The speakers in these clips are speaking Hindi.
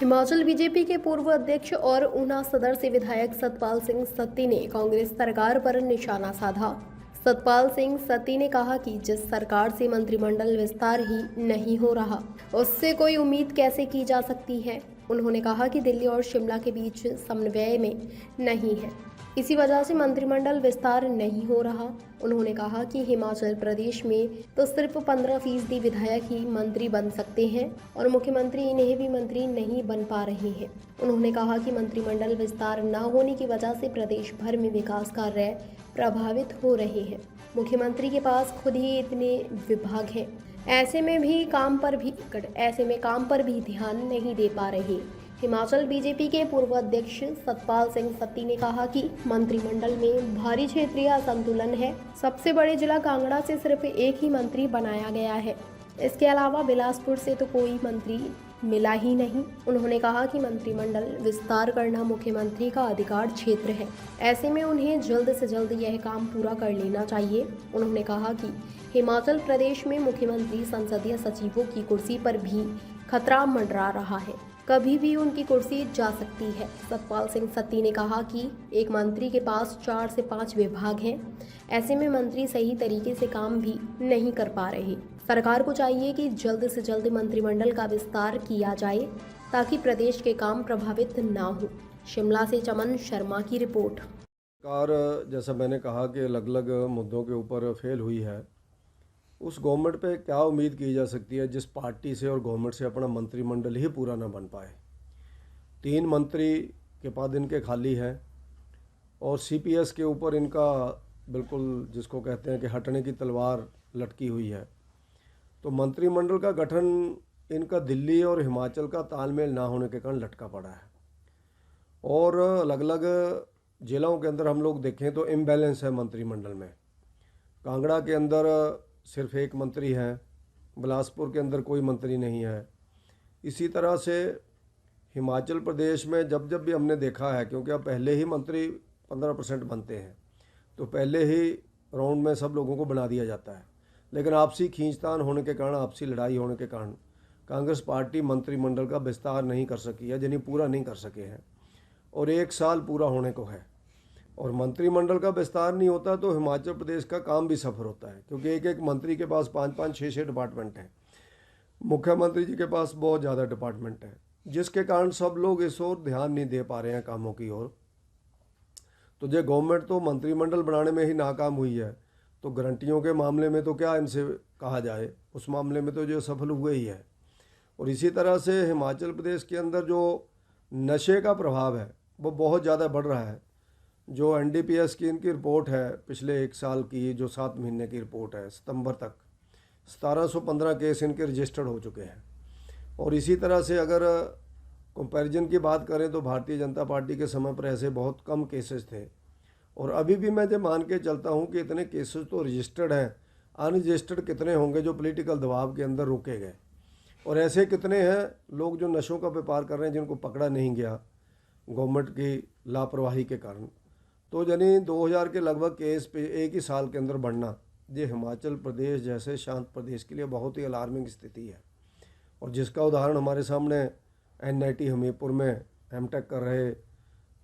हिमाचल बीजेपी के पूर्व अध्यक्ष और ऊना सदर से विधायक सतपाल सिंह सत्ती ने कांग्रेस सरकार पर निशाना साधा। सतपाल सिंह सत्ती ने कहा कि जिस सरकार से मंत्रिमंडल विस्तार ही नहीं हो रहा, उससे कोई उम्मीद कैसे की जा सकती है। उन्होंने कहा कि दिल्ली और शिमला के बीच समन्वय में नहीं है, इसी वजह से मंत्रिमंडल विस्तार नहीं हो रहा। उन्होंने कहा कि हिमाचल प्रदेश में तो सिर्फ 15% विधायक ही मंत्री बन सकते हैं और मुख्यमंत्री इन्हें भी मंत्री नहीं बन पा रहे हैं। उन्होंने कहा कि मंत्रिमंडल विस्तार न होने की वजह से प्रदेश भर में विकास कार्य प्रभावित हो रहे हैं। मुख्यमंत्री के पास खुद ही इतने विभाग हैं, ऐसे में काम पर भी ध्यान नहीं दे पा रहे। हिमाचल बीजेपी के पूर्व अध्यक्ष सतपाल सिंह सत्ती ने कहा कि मंत्रिमंडल में भारी क्षेत्रीय असंतुलन है। सबसे बड़े जिला कांगड़ा से सिर्फ एक ही मंत्री बनाया गया है, इसके अलावा बिलासपुर से तो कोई मंत्री मिला ही नहीं। उन्होंने कहा कि मंत्रिमंडल विस्तार करना मुख्यमंत्री का अधिकार क्षेत्र है, ऐसे में उन्हें जल्द से जल्द यह काम पूरा कर लेना चाहिए। उन्होंने कहा कि हिमाचल प्रदेश में मुख्यमंत्री संसदीय सचिवों की कुर्सी पर भी खतरा मंडरा रहा है, कभी भी उनकी कुर्सी जा सकती है। सतपाल सिंह सत्ती ने कहा कि एक मंत्री के पास 4 से 5 विभाग हैं, ऐसे में मंत्री सही तरीके से काम भी नहीं कर पा रहे। सरकार को चाहिए कि जल्द से जल्द मंत्रिमंडल का विस्तार किया जाए ताकि प्रदेश के काम प्रभावित ना हो। शिमला से चमन शर्मा की रिपोर्ट। सरकार जैसा मैंने कहा कि अलग अलग मुद्दों के ऊपर फेल हुई है, उस गवर्नमेंट पे क्या उम्मीद की जा सकती है जिस पार्टी से और गवर्नमेंट से अपना मंत्रिमंडल ही पूरा ना बन पाए। 3 मंत्री के पद इनके खाली हैं और सीपीएस के ऊपर इनका बिल्कुल जिसको कहते हैं कि हटने की तलवार लटकी हुई है। तो मंत्रिमंडल का गठन इनका दिल्ली और हिमाचल का तालमेल ना होने के कारण लटका पड़ा है और अलग अलग जिलों के अंदर हम लोग देखें तो इम्बैलेंस है मंत्रिमंडल में। कांगड़ा के अंदर सिर्फ एक मंत्री है, बिलासपुर के अंदर कोई मंत्री नहीं है। इसी तरह से हिमाचल प्रदेश में जब जब भी हमने देखा है, क्योंकि अब पहले ही मंत्री 15% बनते हैं तो पहले ही राउंड में सब लोगों को बना दिया जाता है, लेकिन आपसी खींचतान होने के कारण, आपसी लड़ाई होने के कारण कांग्रेस पार्टी मंत्रिमंडल का विस्तार नहीं कर सकी है, यानी पूरा नहीं कर सके हैं और 1 साल पूरा होने को है। और मंत्रिमंडल का विस्तार नहीं होता तो हिमाचल प्रदेश का काम भी सफर होता है, क्योंकि एक एक मंत्री के पास 5-5, 6-6 डिपार्टमेंट हैं। मुख्यमंत्री जी के पास बहुत ज़्यादा डिपार्टमेंट हैं, जिसके कारण सब लोग इस ओर ध्यान नहीं दे पा रहे हैं कामों की ओर। तो जो गवर्नमेंट तो मंत्रिमंडल बनाने में ही नाकाम हुई है, तो गारंटियों के मामले में तो क्या इनसे कहा जाए, उस मामले में तो जो सफल हुए ही है। और इसी तरह से हिमाचल प्रदेश के अंदर जो नशे का प्रभाव है वो बहुत ज़्यादा बढ़ रहा है। जो एनडीपीएस की इनकी रिपोर्ट है पिछले 1 साल की, जो 7 महीने की रिपोर्ट है, सितंबर तक 1715 केस इनके रजिस्टर्ड हो चुके हैं। और इसी तरह से अगर कंपैरिजन की बात करें तो भारतीय जनता पार्टी के समय पर ऐसे बहुत कम केसेस थे और अभी भी मैं जब मान के चलता हूं कि इतने केसेस तो रजिस्टर्ड हैं, अनरजिस्टर्ड कितने होंगे जो पॉलिटिकल दबाव के अंदर रोके गए, और ऐसे कितने हैं लोग जो नशों का व्यापार कर रहे हैं जिनको पकड़ा नहीं गया गवर्नमेंट की लापरवाही के कारण। तो यानी 2000 के लगभग केस पे 1 ही साल के अंदर बढ़ना, ये हिमाचल प्रदेश जैसे शांत प्रदेश के लिए बहुत ही अलार्मिंग स्थिति है। और जिसका उदाहरण हमारे सामने एनआईटी हमीरपुर में एमटेक कर रहे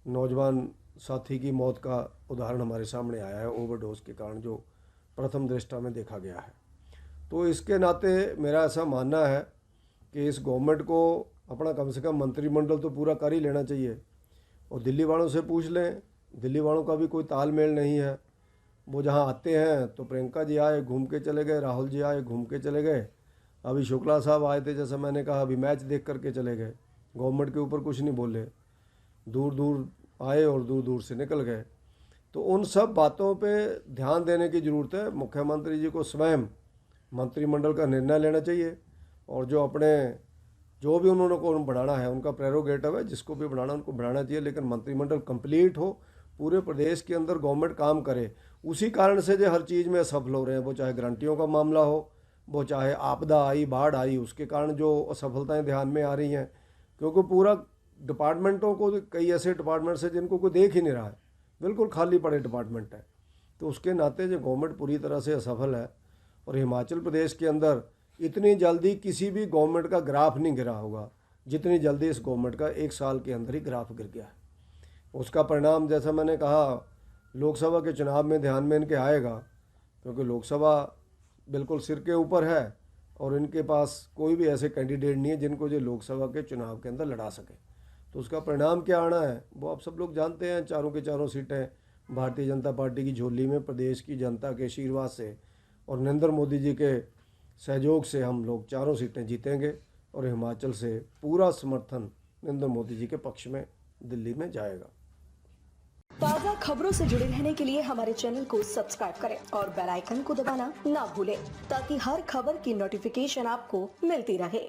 नौजवान साथी की मौत का उदाहरण हमारे सामने आया है, ओवरडोज के कारण, जो प्रथम दृष्टया में देखा गया है। तो इसके नाते मेरा ऐसा मानना है कि इस गवर्नमेंट को अपना कम से कम मंत्रिमंडल तो पूरा कर ही लेना चाहिए। और दिल्ली वालों से पूछ लें, दिल्ली वालों का भी कोई तालमेल नहीं है। वो जहाँ आते हैं तो प्रियंका जी आए घूम के चले गए, राहुल जी आए घूम के चले गए, अभी शुक्ला साहब आए थे, जैसा मैंने कहा अभी मैच देख करके चले गए, गवर्नमेंट के ऊपर कुछ नहीं बोले, दूर दूर आए और दूर दूर से निकल गए। तो उन सब बातों पे ध्यान देने की ज़रूरत है। मुख्यमंत्री जी को स्वयं मंत्रिमंडल का निर्णय लेना चाहिए और जो भी उन्होंने को बढ़ाना है उनका प्रेरोगेटिव है, जिसको भी बढ़ाना उनको बढ़ाना चाहिए, लेकिन मंत्रिमंडल कंप्लीट हो, पूरे प्रदेश के अंदर गवर्नमेंट काम करे। उसी कारण से जो हर चीज़ में असफल हो रहे हैं, वो चाहे गारंटियों का मामला हो, वो चाहे आपदा आई, बाढ़ आई, उसके कारण जो असफलताएं ध्यान में आ रही हैं, क्योंकि पूरा डिपार्टमेंटों को, कई ऐसे डिपार्टमेंट्स हैं जिनको कोई देख ही नहीं रहा है, बिल्कुल खाली पड़े डिपार्टमेंट है। तो उसके नाते जो गवर्नमेंट पूरी तरह से असफल है। और हिमाचल प्रदेश के अंदर इतनी जल्दी किसी भी गवर्नमेंट का ग्राफ नहीं गिरा होगा जितनी जल्दी इस गवर्नमेंट का 1 साल के अंदर ही ग्राफ गिर गया है। उसका परिणाम जैसा मैंने कहा लोकसभा के चुनाव में ध्यान में इनके आएगा, क्योंकि लोकसभा बिल्कुल सिर के ऊपर है और इनके पास कोई भी ऐसे कैंडिडेट नहीं है जिनको जो लोकसभा के चुनाव के अंदर लड़ा सके। तो उसका परिणाम क्या आना है वो आप सब लोग जानते हैं। चारों के चारों सीटें भारतीय जनता पार्टी की झोली में, प्रदेश की जनता के आशीर्वाद से और नरेंद्र मोदी जी के सहयोग से हम लोग चारों सीटें जीतेंगे और हिमाचल से पूरा समर्थन नरेंद्र मोदी जी के पक्ष में दिल्ली में जाएगा। ताज़ा खबरों से जुड़े रहने के लिए हमारे चैनल को सब्सक्राइब करें और बेल आइकन को दबाना ना भूलें ताकि हर खबर की नोटिफिकेशन आपको मिलती रहे।